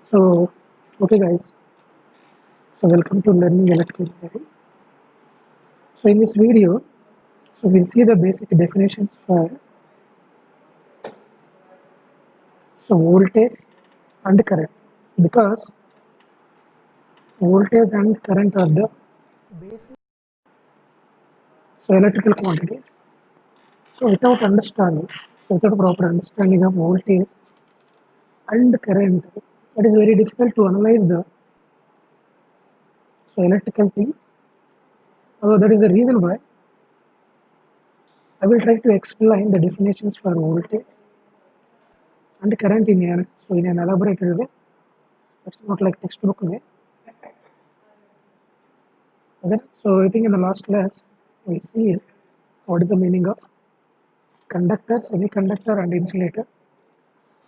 So, okay guys, so welcome to Learning Electrical Engineering. So in this video, so we'll see the basic definitions for voltage and current, because voltage and current are the basic electrical quantities. So without understanding, without proper understanding of voltage and current, it is very difficult to analyze the electrical things. So that is the reason why I will try to explain the definitions for voltage and current in an elaborated way. It's not like textbook way. Okay, so I think in the last class we see what is the meaning of conductor, semiconductor, and insulator,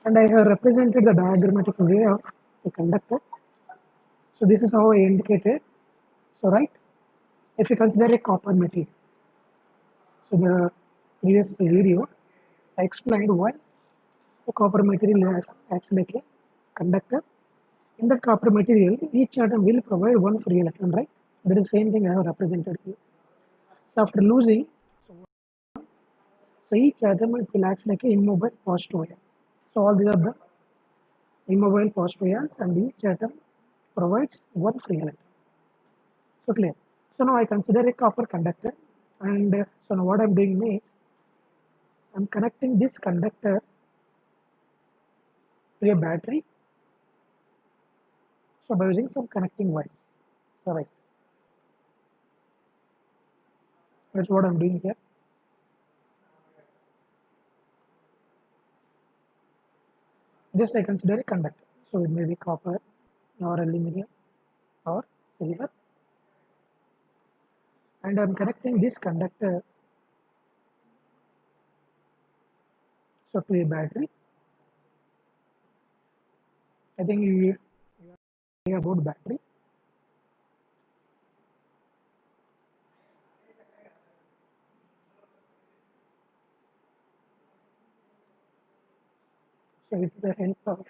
and I have represented the diagrammatic way of the conductor. So this is how I indicated. So right, if you consider a copper material, so the previous video I explained why the copper material acts like a conductor. In that copper material, each atom will provide one free electron, right? That is the same thing I have represented here. So after losing, so each atom will act like an immobile positive ion. So all these are the immobile positive ions, and each atom provides one free electron. So clear. So now I consider a copper conductor, and so now what I'm doing is I'm connecting this conductor to a battery. So by using some connecting wires. So right, that's what I'm doing here. Just I consider a conductor. So it may be copper or aluminum or silver, and I'm connecting this conductor so to a battery. I think you hear about battery. So with the help of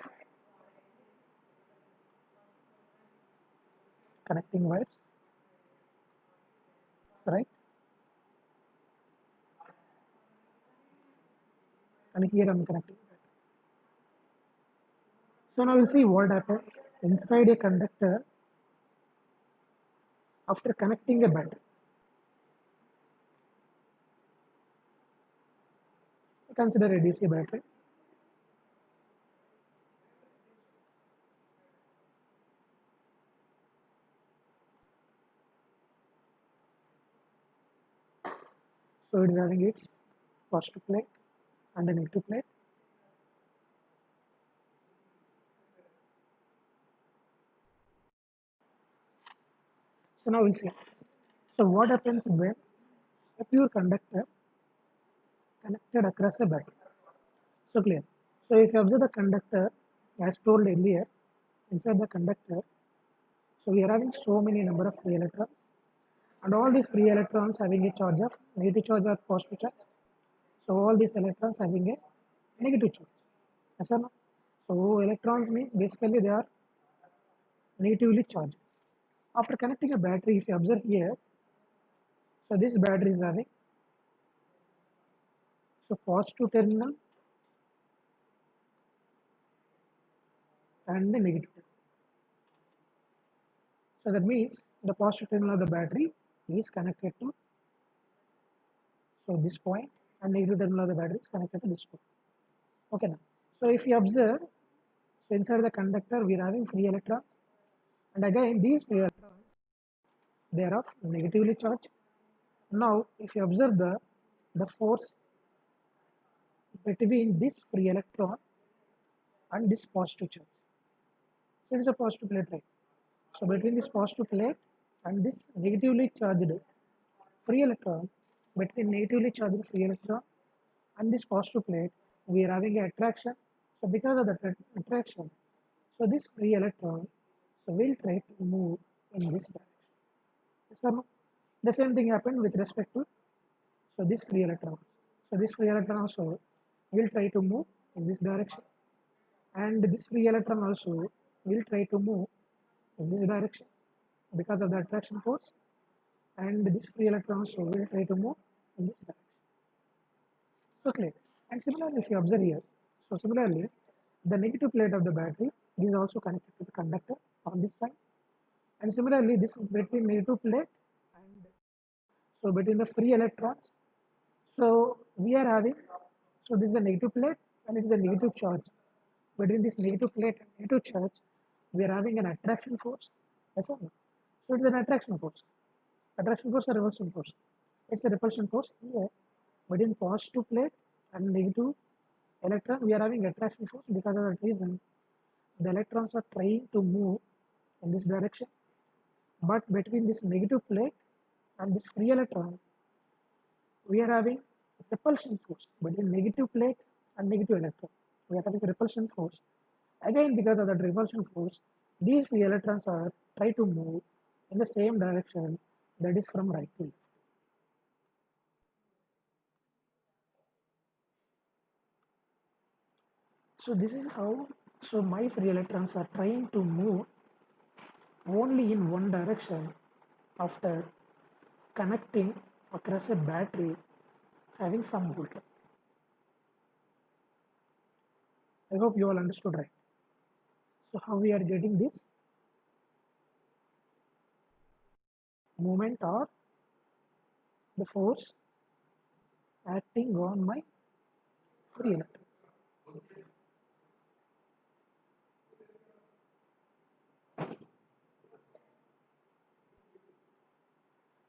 connecting wires, right? And here I'm connecting. So now we'll see what happens inside a conductor after connecting a battery. Consider a DC battery. So it is having its positive plate and a negative plate. So now we'll see. So what happens when a pure conductor connected across a battery? So clear. So if you observe the conductor, as told earlier, inside the conductor, so we are having so many number of free electrons, and all these free electrons having a charge of negative charge or positive charge. So all these electrons having a negative charge. Yes or no? So electrons means basically they are negatively charged. After connecting a battery, if you observe here, so this battery is having so positive terminal and the negative terminal. So that means the positive terminal of the battery is connected to so this point, and negative terminal of the battery is connected to this point. Okay now. So if you observe, so inside the conductor we are having free electrons, and again these free electrons they are of negatively charged. Now if you observe the force between this free electron and this positive charge. So it is a positive plate, right? So between this positive plate and this negatively charged free electron, between negatively charged free electron and this positive plate, we are having an attraction. So because of that attraction, so this free electron so will try to move in this direction. Yes or no? The same thing happened with respect to so this free electron. So this free electron also will try to move in this direction, and this free electron also will try to move in this direction because of the attraction force, and this free electron also will try to move in this direction. So clear. And similarly, if you observe here, so similarly, the negative plate of the battery is also connected to the conductor on this side, and similarly, this between negative plate and so between the free electrons. So we are having, so this is a negative plate and it is a negative charge. Between this negative plate and negative charge, we are having an attraction force. Yes or no? So it is an attraction force. Attraction force or repulsion force? It's a repulsion force here. Between positive plate and negative electron, we are having attraction force. Because of that reason, the electrons are trying to move in this direction. But between this negative plate and this free electron, we are having repulsion force between negative plate and negative electron. We are having a repulsion force. Again, because of that repulsion force, these free electrons are try to move in the same direction, that is from right to left. So this is how, so my free electrons are trying to move only in one direction after connecting across a battery having some voltage. I hope you all understood right. So how we are getting this movement or the force acting on my free electrons.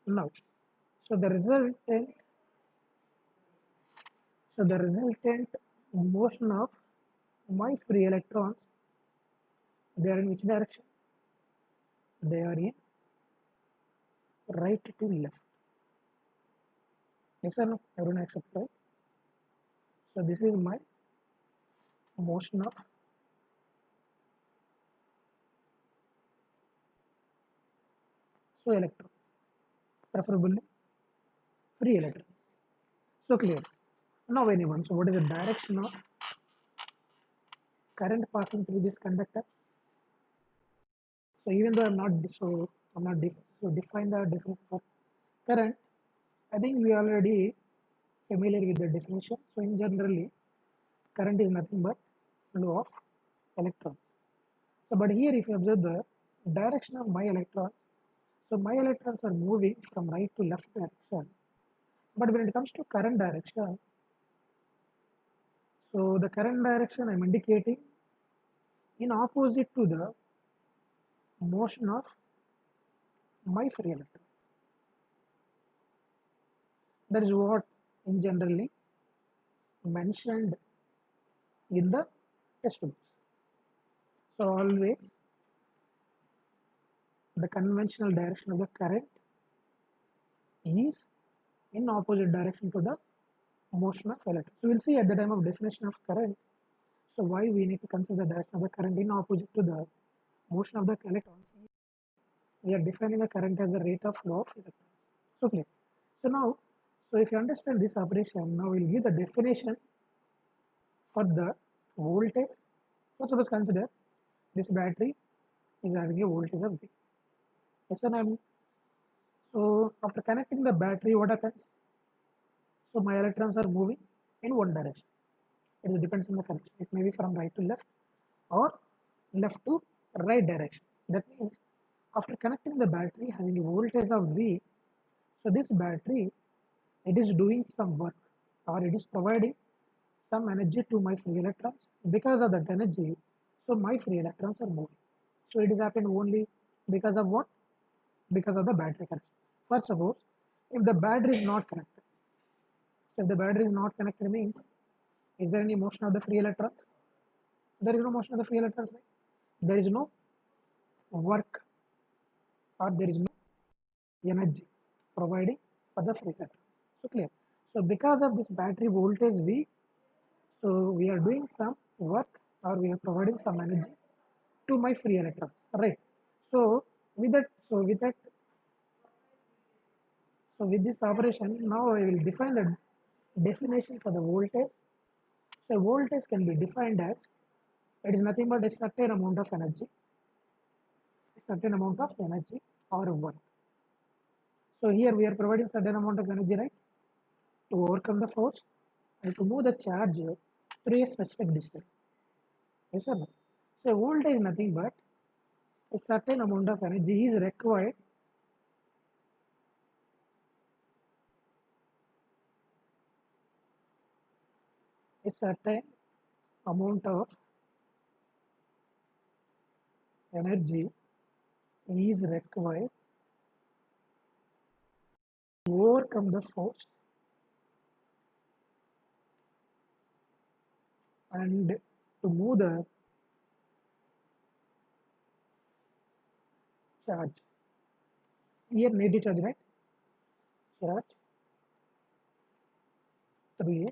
Now, so the resultant motion of my free electrons, they are in which direction? They are in right to left. Yes or no? Everyone accept, right? So this is my motion of so electrons, preferably free electrons. So clear. Now anyone, so what is the direction of current passing through this conductor? So even though I'm not define the definition for current. I think we already familiar with the definition. So in generally, current is nothing but flow of electrons. So but here if you observe the direction of my electrons, so my electrons are moving from right to left direction. But when it comes to current direction, so the current direction I'm indicating in opposite to the motion of my free electrons. That is what in generally mentioned in the textbooks. So always the conventional direction of the current is in opposite direction to the motion of electrons. So we'll see at the time of definition of current. So why we need to consider the direction of the current in opposite to the motion of the electrons. We are defining the current as the rate of flow of electrons. So clear. So now, so if you understand this operation, now we'll give the definition for the voltage. So suppose consider this battery is having a voltage of V. Yes, and so after connecting the battery, what happens? So my electrons are moving in one direction. It depends on the connection. It may be from right to left or left to right direction. That means after connecting the battery having a voltage of V, so this battery, it is doing some work or it is providing some energy to my free electrons. Because of that energy, so my free electrons are moving. So it is happened only because of what? Because of the battery connection. First suppose if the battery is not connected. So if the battery is not connected means, is there any motion of the free electrons? There is no motion of the free electrons. Right? There is no work or there is no energy providing for the free electrons. So clear. So because of this battery voltage V, so we are doing some work or we are providing some energy to my free electrons, right? So with that, so with this operation, now I will define the definition for the voltage. So voltage can be defined as it is nothing but a certain amount of energy. certain amount of energy or work. So here we are providing certain amount of energy, right, to overcome the force and to move the charge through a specific distance. Yes or no? So voltage is nothing but a certain amount of energy is required a certain amount of energy is required to overcome the force and to move the charge. Here negative charge, right? Charge through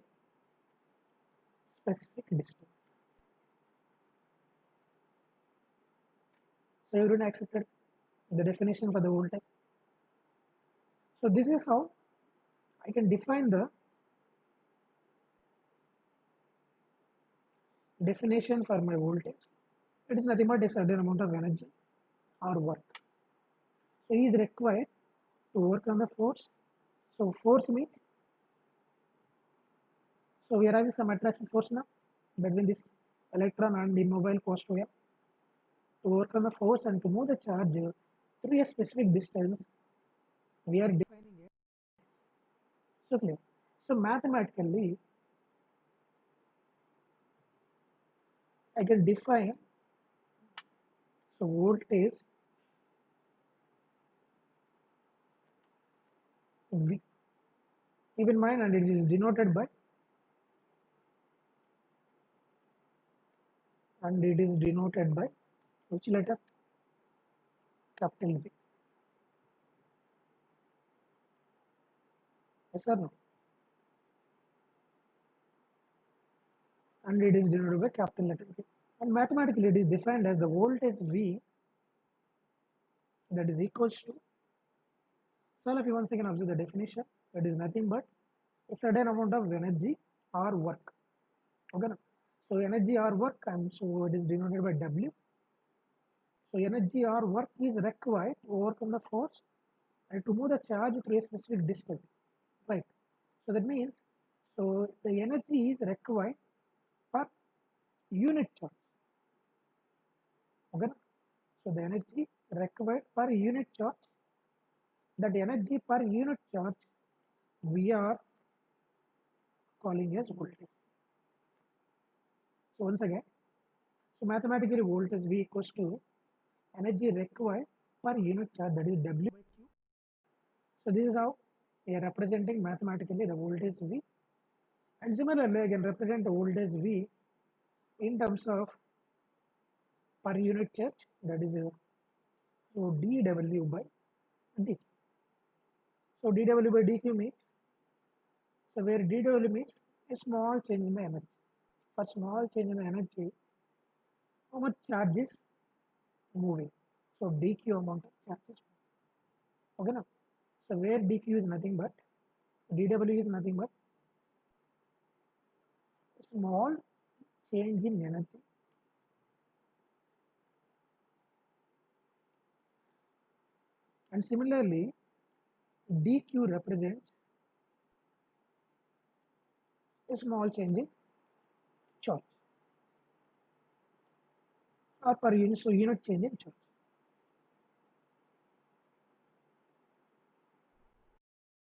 a specific distance. So everyone accepted the definition for the voltage. So this is how I can define the definition for my voltage. It is nothing but a certain amount of energy or work. So is required to work on the force. So force means, so we are having some attraction force now between this electron and the immobile post wire. To work on the force and to move the charge through a specific distance, we are defining it. So clear. So mathematically, I can define so voltage V. Keep in mind, and it is denoted by which letter? Capital V. Yes or no? And it is denoted by capital letter V. And mathematically, it is defined as the voltage V that is equals to. So if you once again observe the definition, that is nothing but a certain amount of energy or work. Okay. So energy or work, and so it is denoted by W. So energy or work is required to overcome the force and to move the charge through a specific distance, right? So that means, so the energy is required per unit charge. Okay. So the energy required per unit charge, that energy per unit charge we are calling as voltage. So once again, so mathematically voltage V equals to energy required per unit charge, that is W by Q. So this is how we are representing mathematically the voltage V. And similarly, I can represent the voltage V in terms of per unit charge, that is so dW by dQ. So dW by dQ means, so where dW means a small change in the energy. For small change in the energy, how much charge is moving? So dQ amount of charge is moving. Okay now. So where dQ is nothing but, dW is nothing but a small change in energy and similarly dQ represents a small change in charge or per unit, so unit change in charge.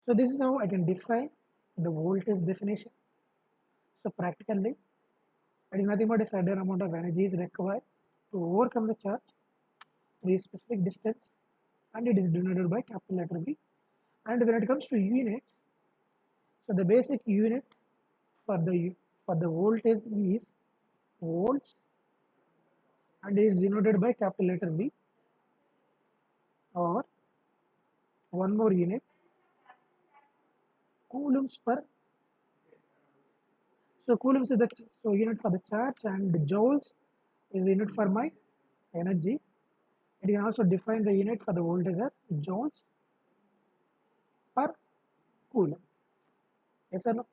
So this is how I can define the voltage definition. So practically, it is nothing but a certain amount of energy is required to overcome the charge to a specific distance, and it is denoted by capital letter V. And when it comes to units, so the basic unit for the voltage is volts, and it is denoted by capital letter V. Or one more unit, coulombs per. So coulombs is the unit for the charge, and joules is the unit for my energy. And you can also define the unit for the voltage as joules per coulomb. Yes or no?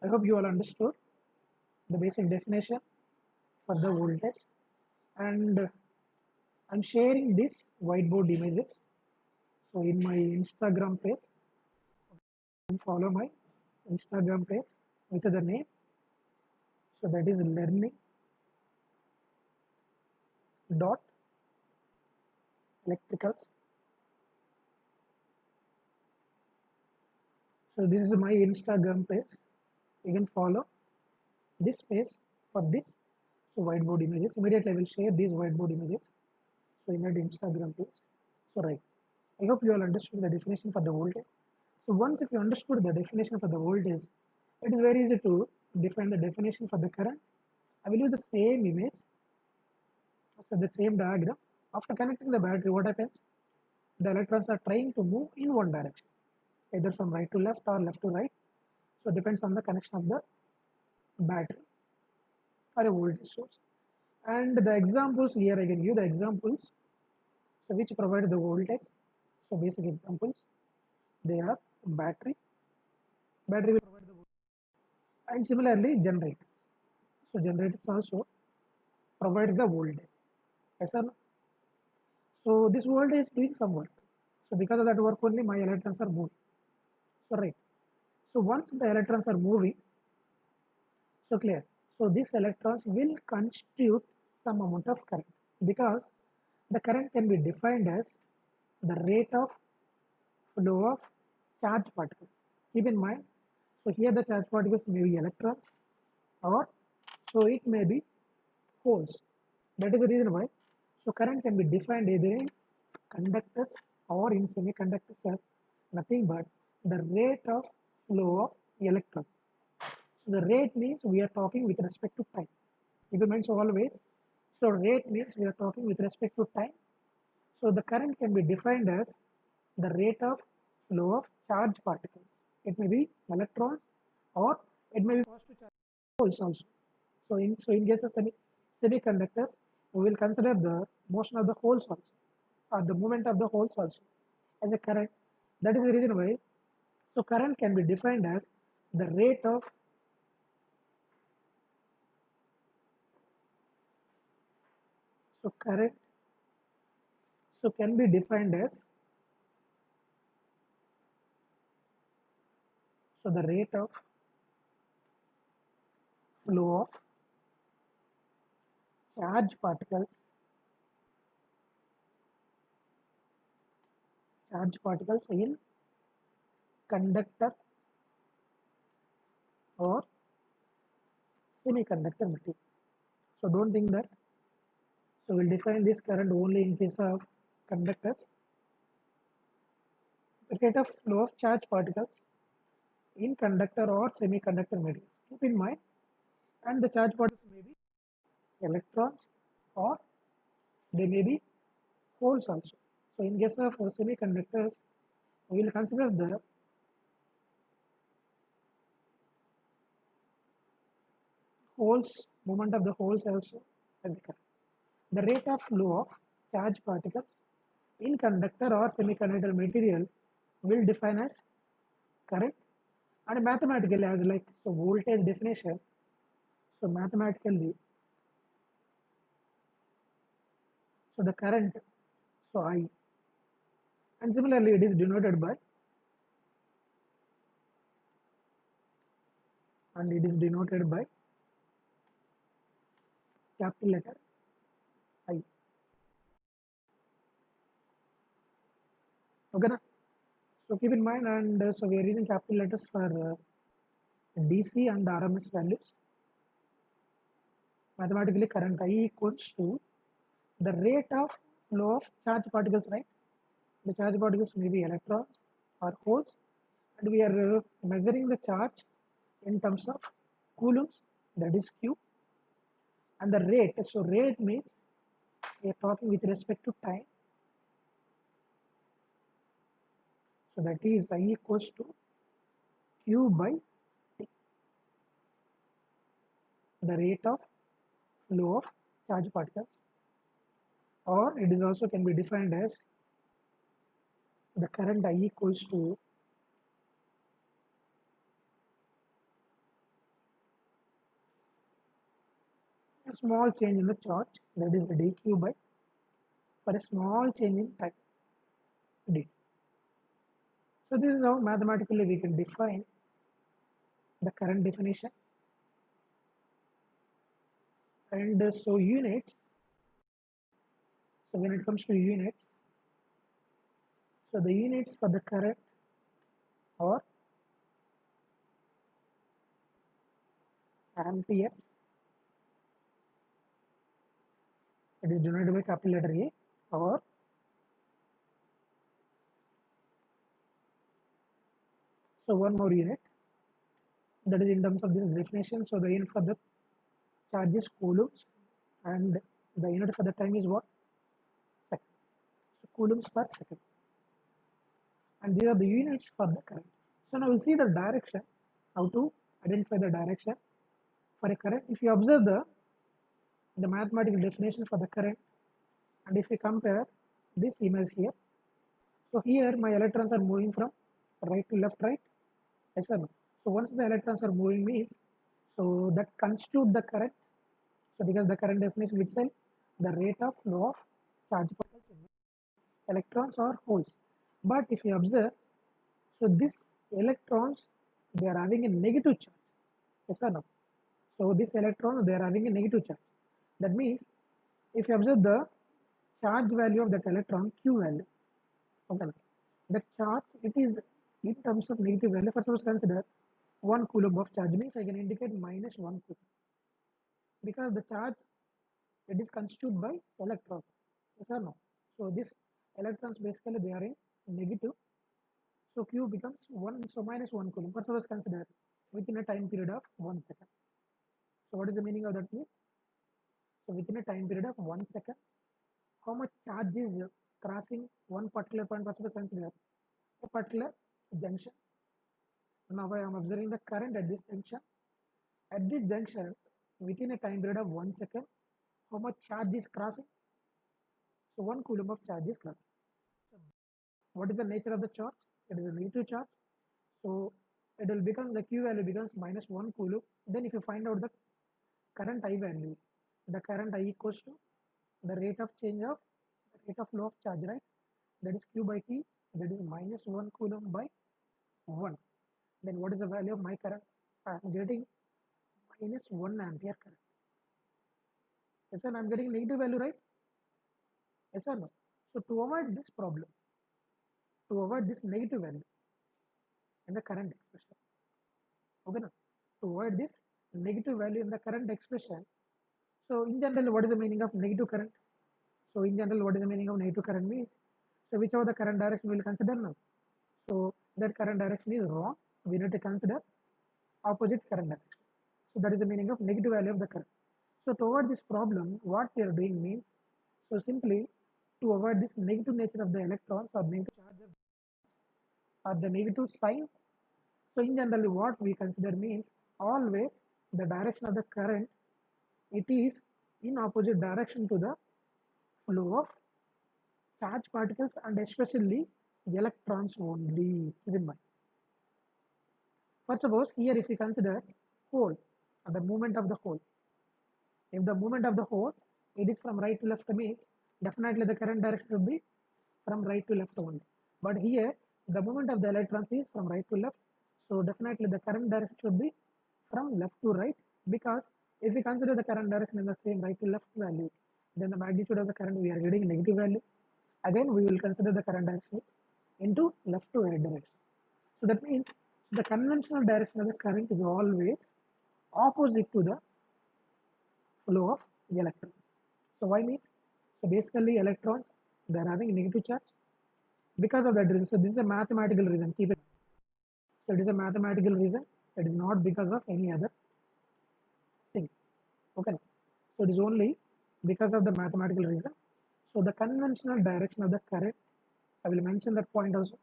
I hope you all understood the basic definition for the voltage. And I'm sharing this whiteboard images. So in my Instagram page, and follow my Instagram page with the name. So that is learning dot electricals. So this is my Instagram page. You can follow this page for this. So whiteboard images. Immediately I will share these whiteboard images. So in that Instagram page. So right. I hope you all understood the definition for the voltage. So once if you understood the definition for the voltage, it is very easy to define the definition for the current. I will use the same image, so the same diagram. After connecting the battery, what happens? The electrons are trying to move in one direction, either from right to left or left to right. So it depends on the connection of the battery or a voltage source. And the examples here I can give the examples so which provide the voltage. So basic examples, they are battery. Battery will provide the voltage, and similarly generators. So generators also provide the voltage. Yes or no? So this voltage is doing some work. So because of that work only my electrons are moving. So right. So once the electrons are moving, so clear. So these electrons will constitute some amount of current because the current can be defined as the rate of flow of charged particles. Keep in mind, so here the charged particles may be electrons or so it may be holes. That is the reason why. So current can be defined either in conductors or in semiconductors as nothing but the rate of flow of electrons. So the rate means we are talking with respect to time. Keep in mind, so always, so rate means we are talking with respect to time. So the current can be defined as the rate of flow of charged particles. It may be electrons or it may be positive charge holes also. So in case of semiconductors, we will consider the motion of the holes also or the movement of the holes also as a current. That is the reason why. So current can be defined as the rate of current can be defined as the rate of flow of charge particles in conductor or semiconductor material. So don't think that. So we'll define this current only in case of conductors. The rate of flow of charge particles in conductor or semiconductor materials. Keep in mind, and the charge particles may be electrons or they may be holes also. So in case of semiconductors, we will consider the holes, movement of the holes also as a current. The rate of flow of charge particles in conductor or semiconductor material will define as current, and mathematically as like so voltage definition. So mathematically, so the current, so I, and similarly it is denoted by capital letter I. Okay, na? So keep in mind, and so we are using capital letters for DC and RMS values. Mathematically, current I equals to the rate of flow of charge particles, right? The charge particles may be electrons or holes, and we are measuring the charge in terms of coulombs, that is Q, and the rate. So rate means we are talking with respect to time. So that is I equals to Q by T, the rate of flow of charge particles, or it is also can be defined as the current I equals to a small change in the charge, that is dq by for a small change in time d. So this is how mathematically we can define the current definition. And so units, so when it comes to units, so the units for the current are amperes, it is denoted by capital letter A, or so one more unit, that is in terms of this definition. So the unit for the charge is coulombs, and the unit for the time is what? Seconds. So coulombs per second. And these are the units for the current. So now we'll see the direction, how to identify the direction for a current. If you observe the mathematical definition for the current, and if we compare this image here, so here my electrons are moving from right to left, right? Yes or no? So once the electrons are moving means, so that constitute the current. So because the current definition itself, the rate of flow of charge particles in electrons or holes. But if you observe, so these electrons, they are having a negative charge. Yes or no? So these electrons, they are having a negative charge. That means if you observe the charge value of that electron, Q value, okay, the charge, it is in terms of negative value. First of all, consider 1 coulomb of charge means I can indicate minus 1 coulomb because the charge, it is constituted by electrons. Yes or no? So this electrons basically they are in negative. So Q becomes 1, so minus 1 coulomb. First of all, consider within a time period of 1 second. So what is the meaning of that means? So within a time period of 1 second, how much charge is crossing one particular point? First of all, consider a particular junction. Now I am observing the current at this junction. At this junction, within a time period of 1 second, how much charge is crossing? So 1 coulomb of charge is crossing. So what is the nature of the charge? It is a negative charge. So it will become, the Q value becomes minus 1 coulomb. Then if you find out the current I value, the current I equals to the rate of change of the rate of flow of charge, right? That is Q by T, that is minus 1 coulomb by 1. Then what is the value of my current? I am getting minus 1 ampere current. Yes, sir, I am getting negative value, right? Yes or no? So to avoid this problem, to avoid this negative value in the current expression, okay, no? To avoid this negative value in the current expression, so in general, what is the meaning of negative current? So in general, what is the meaning of negative current means? So whichever the current direction we will consider now. So that current direction is wrong. We need to consider opposite current direction. So that is the meaning of negative value of the current. So to avoid this problem, what we are doing means, so simply to avoid this negative nature of the electrons or negative charge or the negative sign. So in general, what we consider means always the direction of the current, it is in opposite direction to the flow of charge particles and especially electrons only. Keep in mind. But suppose here if we consider hole, the movement of the hole. If the movement of the hole, it is from right to left means definitely the current direction should be from right to left only. But here the movement of the electrons is from right to left. So definitely the current direction should be from left to right, because if we consider the current direction in the same right to left value, then the magnitude of the current we are getting negative value. Again we will consider the current direction into left to right direction. So that means the conventional direction of the current is always opposite to the flow of electrons. So why means? So basically electrons, they are having negative charge because of that reason. So this is a mathematical reason. Keep it. So it is a mathematical reason. It is not because of any other thing. Okay. So it is only because of the mathematical reason. So the conventional direction of the current, I will mention that point also.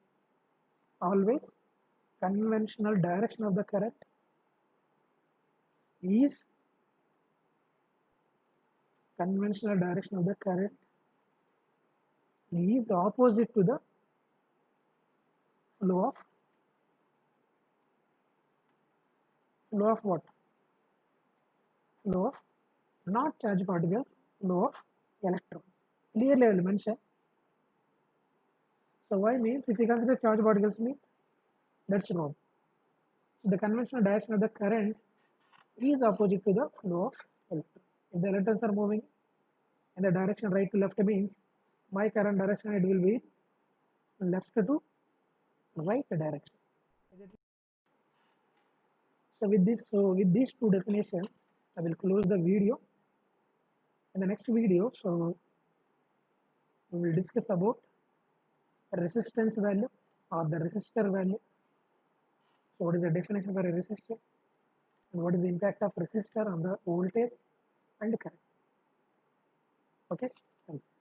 Always conventional direction of the current is opposite to the flow of what? Flow of not charged particles, flow of electrons. Clearly I will mention. So why means if you consider charge particles means that's wrong. So the conventional direction of the current is opposite to the flow of electrons. If the electrons are moving in the direction right to left means my current direction it will be left to right direction. So with these two definitions, I will close the video. In the next video, so we will discuss about resistance value or the resistor value. So what is the definition for a resistor and what is the impact of resistor on the voltage and current. Okay, thank you.